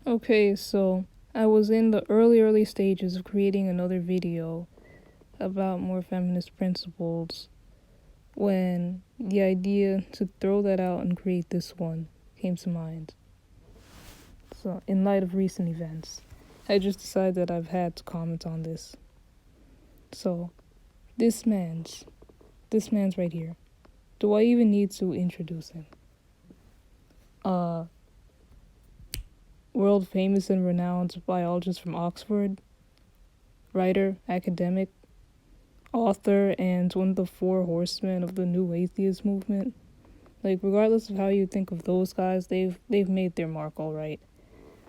Okay, so I was in the early stages of creating another video about more feminist principles when the idea to throw that out and create this one came to mind. So, in light of recent events, I just decided that I've had to comment on this. So, this man's right here. Do I even need to introduce him? World famous and renowned biologist from Oxford, writer, academic, author, and one of the four horsemen of the new atheist movement. Like, regardless of how you think of those guys, they've made their mark all right.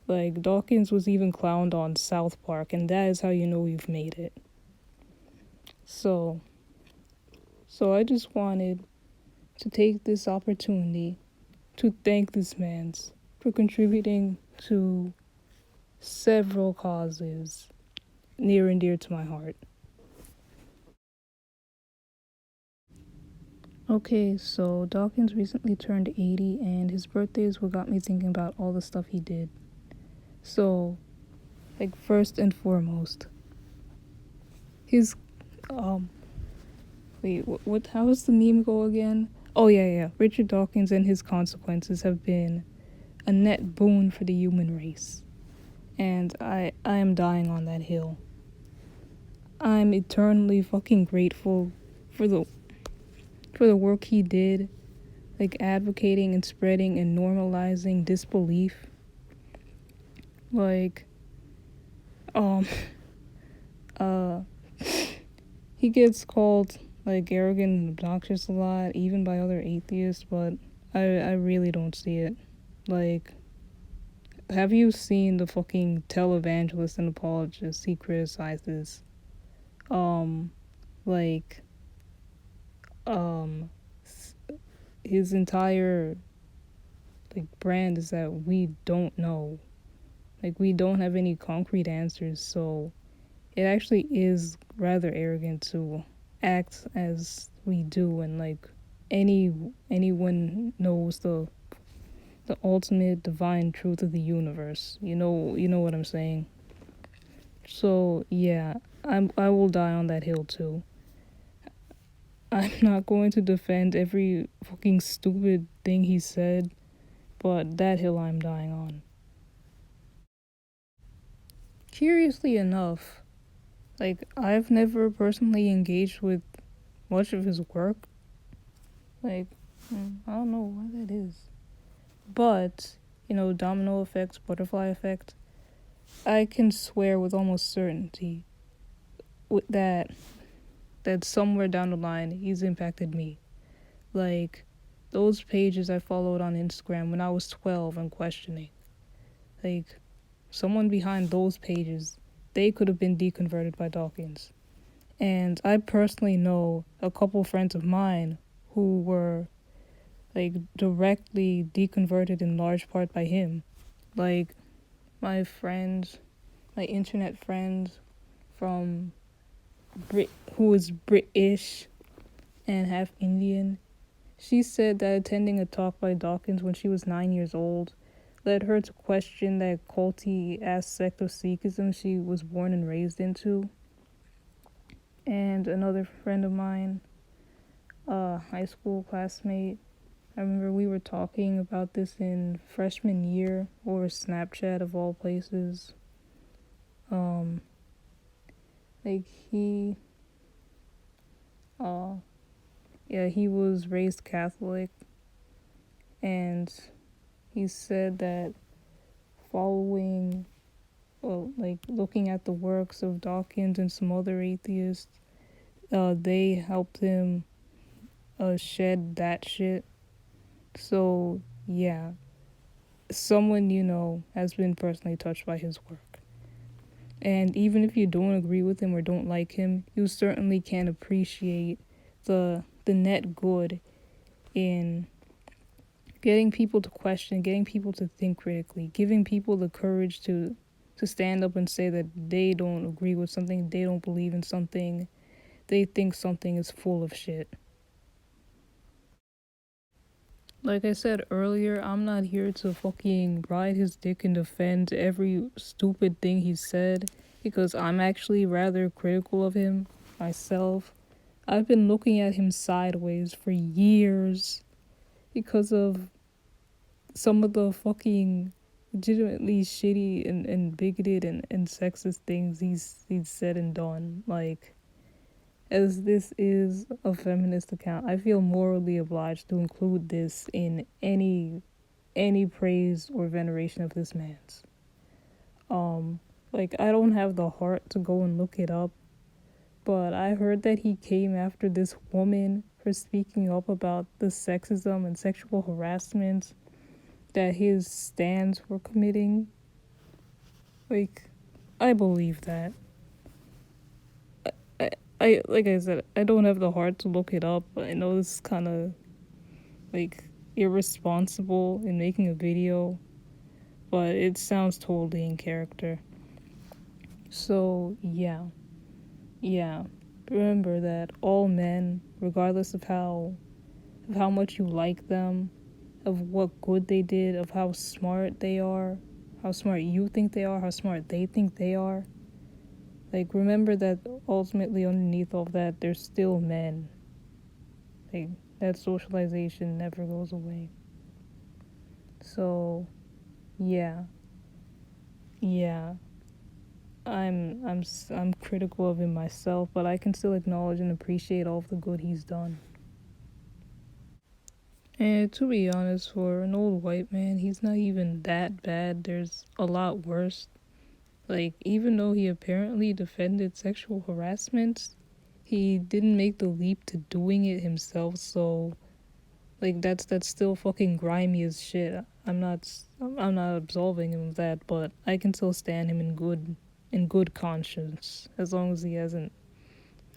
Like, Dawkins was even clowned on South Park, and that is how you know you've made it. So I just wanted to take this opportunity to thank this man for contributing to several causes near and dear to my heart. Okay, so Dawkins recently turned 80, and his birthday is what got me thinking about all the stuff he did. So, like, first and foremost, his, how does the meme go again? Oh, yeah. Richard Dawkins and his consequences have been a net boon for the human race. And I am dying on that hill. I'm eternally fucking grateful for the work he did, like advocating and spreading and normalizing disbelief. Like, he gets called like arrogant and obnoxious a lot, even by other atheists, but I really don't see it. Like, have you seen the fucking televangelist and apologist he criticizes? His entire like brand is that we don't know. Like, we don't have any concrete answers, so it actually is rather arrogant to act as we do, and like anyone knows the ultimate divine truth of the universe. You know what I'm saying. So yeah, I will die on that hill too. I'm not going to defend every fucking stupid thing he said, but that hill I'm dying on. Curiously enough, like, I've never personally engaged with much of his work. Like, I don't know why that is. But, domino effects, butterfly effect, I can swear with almost certainty that somewhere down the line he's impacted me. Like, those pages I followed on Instagram when I was 12 and questioning. Like, someone behind those pages, they could have been deconverted by Dawkins. And I personally know a couple friends of mine who were, like, directly deconverted in large part by him. Like, my internet friend from who is British and half Indian, she said that attending a talk by Dawkins when she was 9 years old led her to question that culty-ass sect of Sikhism she was born and raised into. And another friend of mine, a high school classmate, I remember we were talking about this in freshman year over Snapchat of all places. Like, he was raised Catholic, and he said that looking at the works of Dawkins and some other atheists, they helped him shed that shit. So, yeah, someone has been personally touched by his work. And even if you don't agree with him or don't like him, you certainly can appreciate the net good in getting people to question, getting people to think critically, giving people the courage to stand up and say that they don't agree with something, they don't believe in something, they think something is full of shit. Like I said earlier, I'm not here to fucking ride his dick and defend every stupid thing he said, because I'm actually rather critical of him myself. I've been looking at him sideways for years because of some of the fucking legitimately shitty and bigoted and sexist things he's said and done. Like, as this is a feminist account, I feel morally obliged to include this in any praise or veneration of this man's. Like, I don't have the heart to go and look it up, but I heard that he came after this woman for speaking up about the sexism and sexual harassment that his stans were committing. Like, I believe that. I like I said, I don't have the heart to look it up, but I know this is kind of like irresponsible in making a video, but it sounds totally in character. So yeah. Remember that all men, regardless of how much you like them, of what good they did, of how smart they are, how smart you think they are, how smart they think they are. Like, remember that ultimately underneath all of that, they're still men. Like, that socialization never goes away. So, yeah. I'm critical of him myself, but I can still acknowledge and appreciate all of the good he's done. And to be honest, for an old white man, he's not even that bad. There's a lot worse. Like, even though he apparently defended sexual harassment, he didn't make the leap to doing it himself, so like that's still fucking grimy as shit. I'm not absolving him of that, but I can still stand him in good conscience as long as he hasn't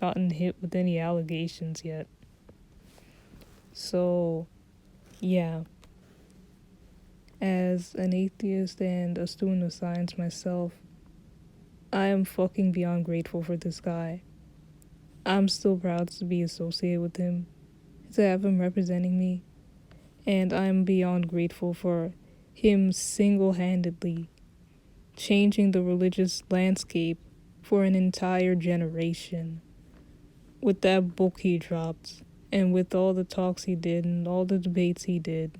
gotten hit with any allegations yet. So, yeah. As an atheist and a student of science myself, I am fucking beyond grateful for this guy. I'm still proud to be associated with him, to have him representing me, and I'm beyond grateful for him single-handedly changing the religious landscape for an entire generation. With that book he dropped, and with all the talks he did and all the debates he did,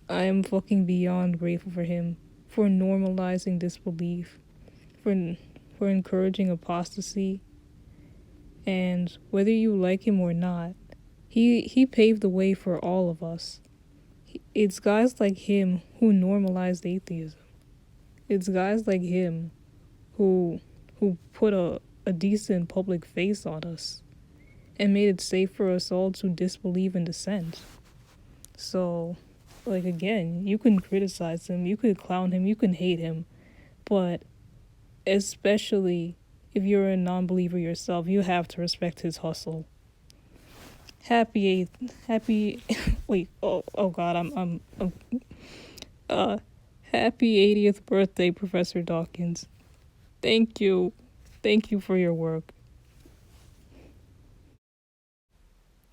I am fucking beyond grateful for him, for normalizing disbelief, for encouraging apostasy, and whether you like him or not, he paved the way for all of us. It's guys like him who normalized atheism. It's guys like him who put a decent public face on us and made it safe for us all to disbelieve and dissent. So, like, again, you can criticize him, you could clown him, you can hate him, but especially if you're a non-believer yourself, you have to respect his hustle. Happy wait, oh god, I'm happy 80th birthday, Professor Dawkins. Thank you for your work.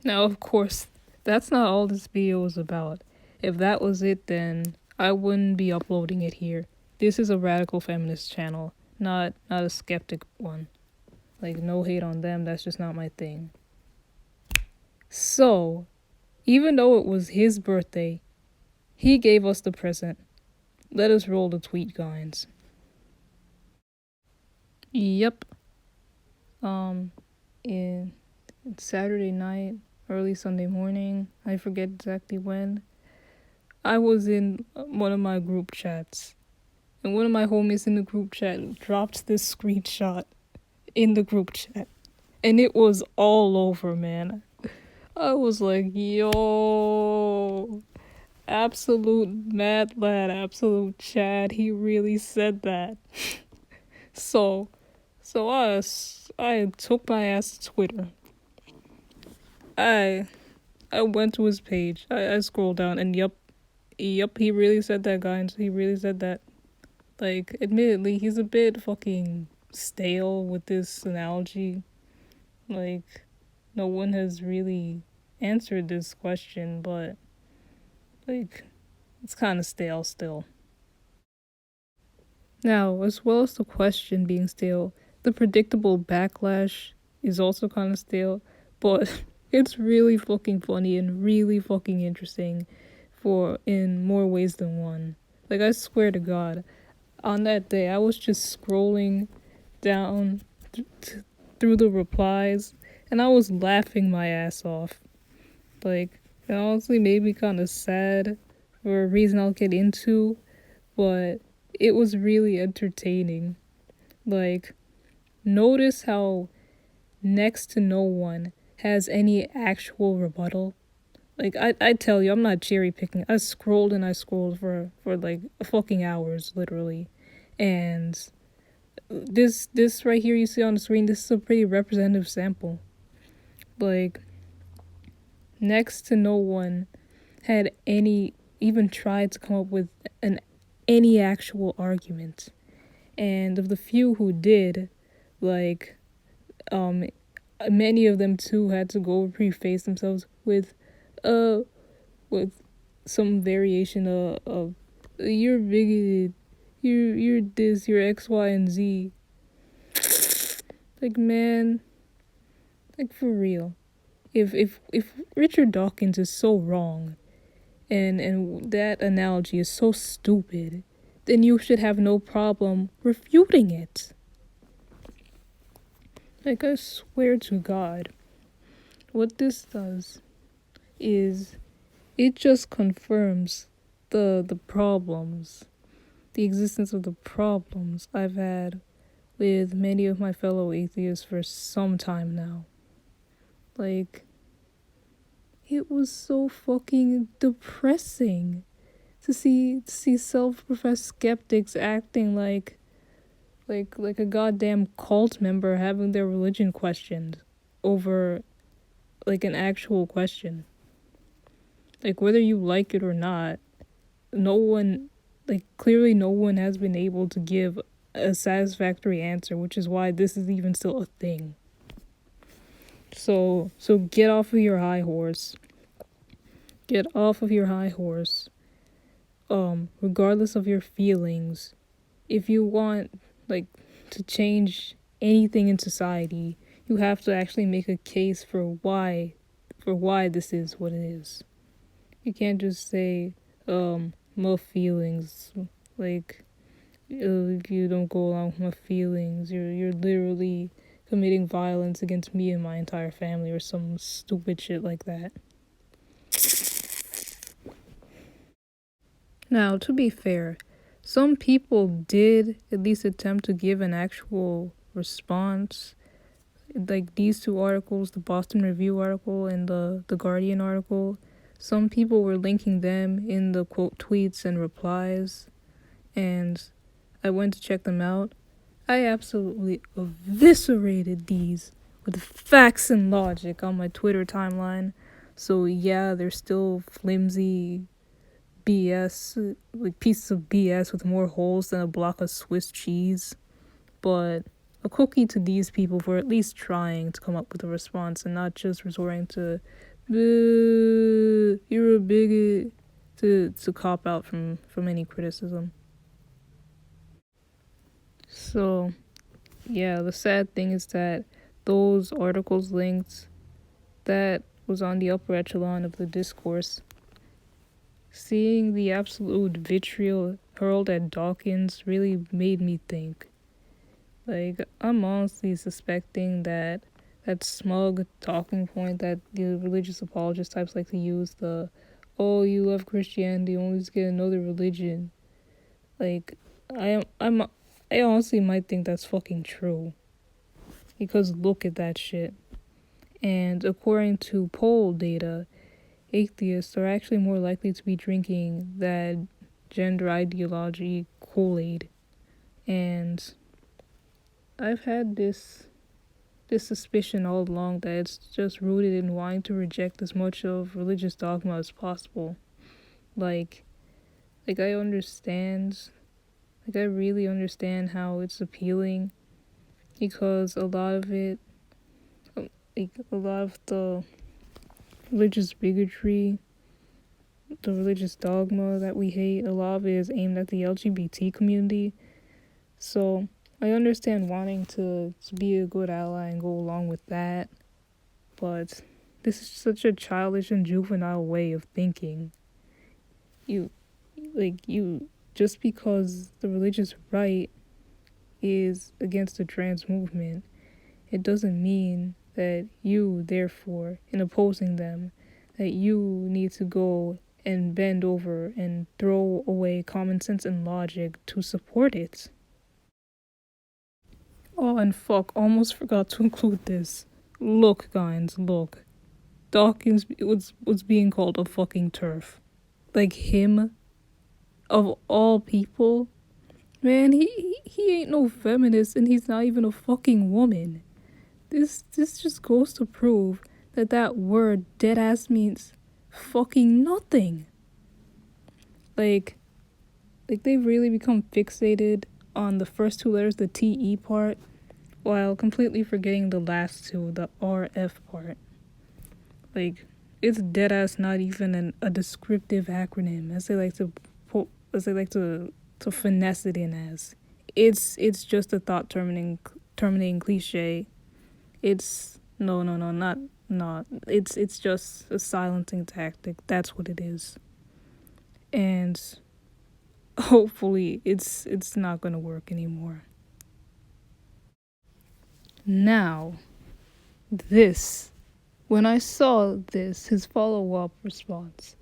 Now, of course, that's not all this video is about. If that was it, then I wouldn't be uploading it here. This is a radical feminist channel, not a skeptic one. Like, no hate on them, that's just not my thing. So, even though it was his birthday, he gave us the present. Let us roll the tweet, guys. Yep. It's Saturday night, early Sunday morning, I forget exactly when. I was in one of my group chats, and one of my homies in the group chat dropped this screenshot in the group chat, and it was all over, man. I was like, yo, absolute mad lad, absolute Chad, he really said that. So I took my ass to Twitter. I went to his page. I scrolled down, and yep, he really said that, guys. He really said that. Like, admittedly, he's a bit fucking stale with this analogy. Like, no one has really answered this question, but Like, it's kind of stale still. Now, as well as the question being stale, the predictable backlash is also kind of stale, but it's really fucking funny and really fucking interesting for in more ways than one. Like, I swear to God, on that day, I was just scrolling down through the replies and I was laughing my ass off. Like, it honestly made me kind of sad for a reason I'll get into, but it was really entertaining. Like, notice how next to no one has any actual rebuttal. Like, I tell you, I'm not cherry picking. I scrolled and I scrolled for like fucking hours, literally. And this right here you see on the screen, this is a pretty representative sample. Like, next to no one had any even tried to come up with any actual argument. And of the few who did, like, many of them too had to go preface themselves uh with some variation of you're bigoted, you're this, you're X, Y, and Z. Like, man, like, for real. If Richard Dawkins is so wrong and that analogy is so stupid, then you should have no problem refuting it. Like, I swear to God, what this does is it just confirms the problems, the existence of the problems I've had with many of my fellow atheists for some time now. Like, it was so fucking depressing to see self-professed skeptics acting like a goddamn cult member having their religion questioned over like an actual question. Like, whether you like it or not, no one, like, clearly no one has been able to give a satisfactory answer, which is why this is even still a thing. So get off of your high horse. Get off of your high horse. Regardless of your feelings, if you want, like, to change anything in society, you have to actually make a case for why this is what it is. You can't just say, my feelings, like, if you don't go along with my feelings, you're literally committing violence against me and my entire family or some stupid shit like that. Now, to be fair, some people did at least attempt to give an actual response. Like these two articles, the Boston Review article and the Guardian article, some people were linking them in the quote tweets and replies, and I went to check them out. I absolutely eviscerated these with facts and logic on my Twitter timeline. So yeah, they're still flimsy BS, like pieces of BS with more holes than a block of Swiss cheese. But a cookie to these people for at least trying to come up with a response and not just resorting to, you're a bigot, to cop out from any criticism. So, yeah, the sad thing is that those articles linked, that was on the upper echelon of the discourse. Seeing the absolute vitriol hurled at Dawkins really made me think. Like, I'm honestly suspecting that smug talking point that the religious apologist types like to use, the, oh, you love Christianity, only to get another religion. Like, I honestly might think that's fucking true. Because look at that shit. And according to poll data, atheists are actually more likely to be drinking that gender ideology Kool-Aid. And I've had this suspicion all along that it's just rooted in wanting to reject as much of religious dogma as possible. Like I understand, like I really understand how it's appealing, because a lot of it, like a lot of the religious bigotry the religious dogma that we hate, a lot of it is aimed at the LGBT community. So I understand wanting to be a good ally and go along with that, but this is such a childish and juvenile way of thinking. You just because the religious right is against the trans movement, it doesn't mean that you, therefore, in opposing them, that you need to go and bend over and throw away common sense and logic to support it. Oh, and fuck, almost forgot to include this. Look, guys, look. Dawkins was being called a fucking turf. Like him, of all people, man, he ain't no feminist and he's not even a fucking woman. This just goes to prove that word deadass means fucking nothing. Like they've really become fixated on the first two letters, the TE part, while completely forgetting the last two, the RF part. Like, it's deadass not even a descriptive acronym, as they like to finesse it in as. It's just a thought terminating cliche. It's not. It's just a silencing tactic. That's what it is. And hopefully it's not gonna work anymore. Now, when I saw his follow-up response,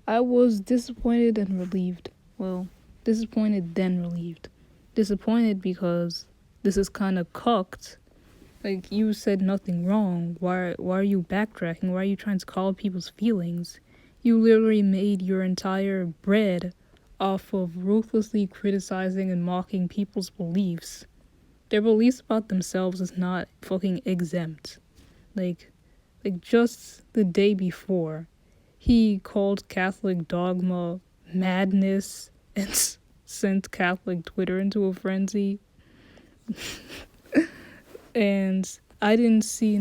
I was disappointed and relieved. Well, disappointed then relieved. Disappointed because this is kind of cucked. Like, you said nothing wrong. Why are you backtracking? Why are you trying to call people's feelings? You literally made your entire bread off of ruthlessly criticizing and mocking people's beliefs. Their beliefs about themselves is not fucking exempt. Like just the day before, he called Catholic dogma madness and sent Catholic Twitter into a frenzy. And I didn't see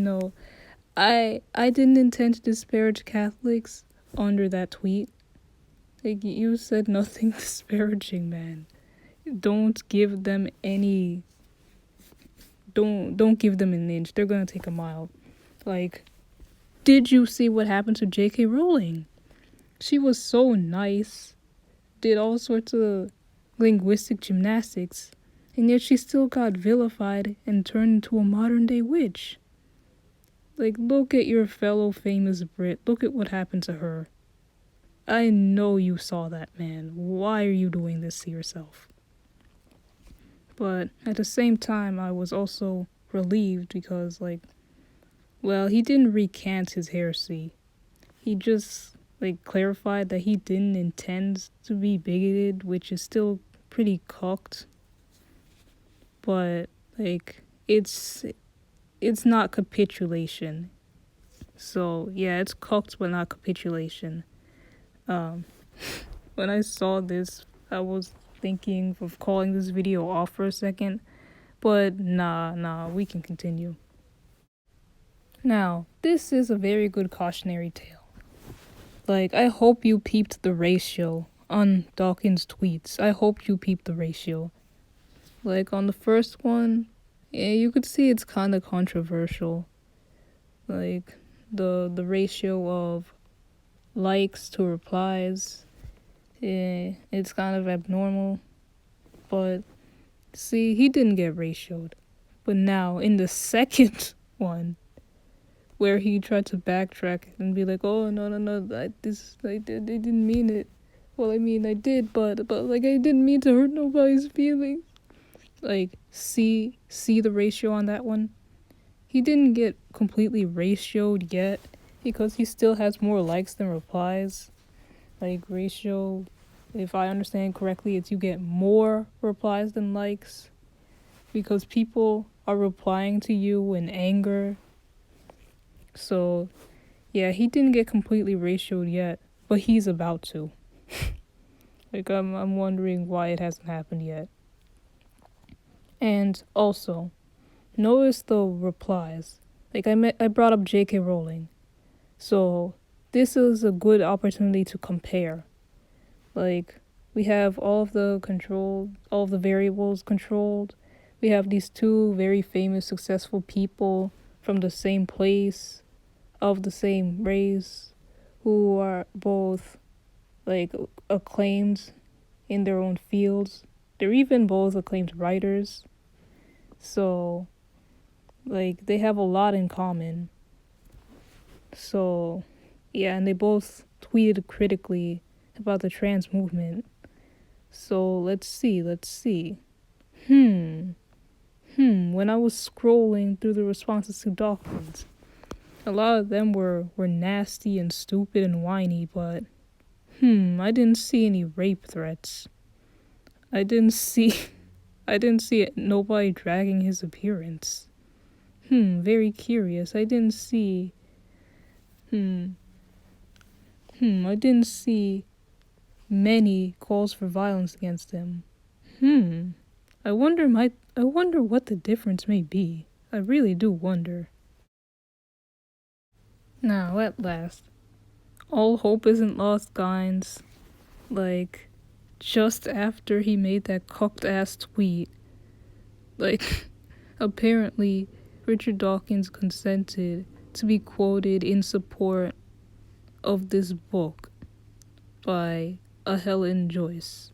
I didn't intend to disparage Catholics under that tweet. Like, you said nothing disparaging, man. Don't give them any... Don't give them an inch. They're gonna take a mile. Like, did you see what happened to J.K. Rowling? She was so nice, did all sorts of linguistic gymnastics, and yet she still got vilified and turned into a modern-day witch. Like, look at your fellow famous Brit. Look at what happened to her. I know you saw that, man. Why are you doing this to yourself? But at the same time, I was also relieved because, he didn't recant his heresy. He just, clarified that he didn't intend to be bigoted, which is still pretty cocked. But, it's not capitulation. So, yeah, it's cocked, but not capitulation. When I saw this, I was thinking of calling this video off for a second, but nah, we can continue. Now, this is a very good cautionary tale. I hope you peeped the ratio on Dawkins' tweets. I hope you peeped the ratio. On the first one, yeah, you could see it's kind of controversial. The ratio of likes to replies, it's kind of abnormal. But see, he didn't get ratioed. But now in the second one, where he tried to backtrack and be like, oh no, I didn't mean it. Well, I mean, I did, but I didn't mean to hurt nobody's feelings. See the ratio on that one. He didn't get completely ratioed yet because he still has more likes than replies. Ratio, if I understand correctly, it's you get more replies than likes because people are replying to you in anger. So, yeah, he didn't get completely ratioed yet, but he's about to. I'm wondering why it hasn't happened yet. And also, notice the replies. I brought up J.K. Rowling. So, this is a good opportunity to compare. Like, we have all of the variables controlled. We have these two very famous, successful people from the same place, of the same race, who are both, like, acclaimed in their own fields. They're even both acclaimed writers. So, like, they have a lot in common. So, yeah, and they both tweeted critically about the trans movement. So, let's see. When I was scrolling through the responses to Dawkins, a lot of them were nasty and stupid and whiny, but I didn't see any rape threats. I didn't see nobody dragging his appearance. Very curious. I didn't see I didn't see many calls for violence against him. I wonder what the difference may be. I really do wonder. Now, at last, all hope isn't lost, gyns. Like, just after he made that cucked ass tweet, like, apparently Richard Dawkins consented to be quoted in support of this book by a Helen Joyce.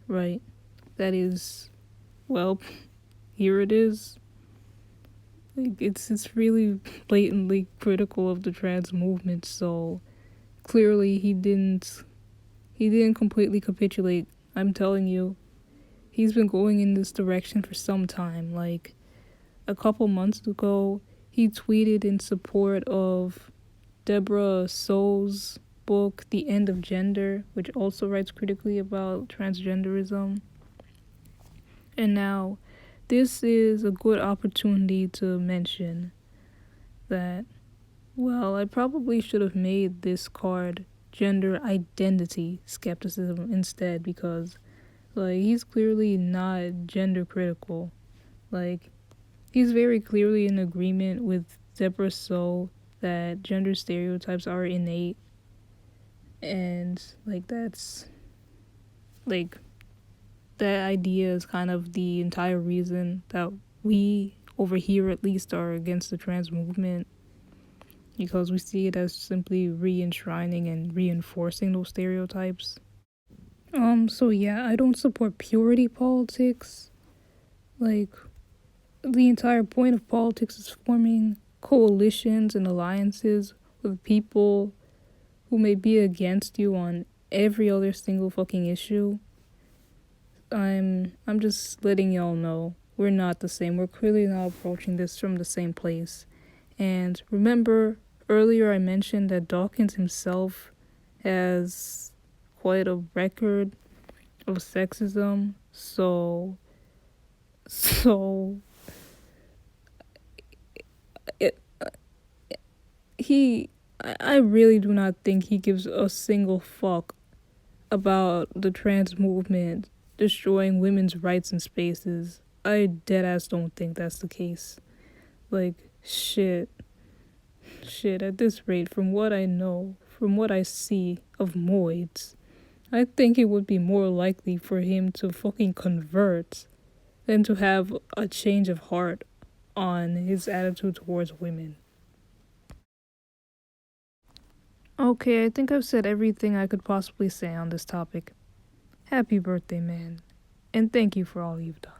Right? That is, well, here it is. Like, it's really blatantly critical of the trans movement, so clearly he didn't completely capitulate. I'm telling you, he's been going in this direction for some time. Like, a couple months ago, he tweeted in support of Deborah Soul's book, The End of Gender, which also writes critically about transgenderism. And now, this is a good opportunity to mention that, well, I probably should have made this card gender identity skepticism instead, because, like, he's clearly not gender critical. Like, he's very clearly in agreement with Deborah Soul that gender stereotypes are innate, and, like, that's, like, that idea is kind of the entire reason that we, over here at least, are against the trans movement, because we see it as simply re-enshrining and reinforcing those stereotypes. So yeah, I don't support purity politics. Like, the entire point of politics is forming coalitions and alliances with people who may be against you on every other single fucking issue. I'm just letting y'all know we're not the same. We're clearly not approaching this from the same place. And remember, earlier I mentioned that Dawkins himself has quite a record of sexism, so I really do not think he gives a single fuck about the trans movement destroying women's rights and spaces. I deadass don't think that's the case. Like, shit, at this rate, from what I know, from what I see of Moids, I think it would be more likely for him to fucking convert than to have a change of heart on his attitude towards women. Okay, I think I've said everything I could possibly say on this topic. Happy birthday, man. And thank you for all you've done.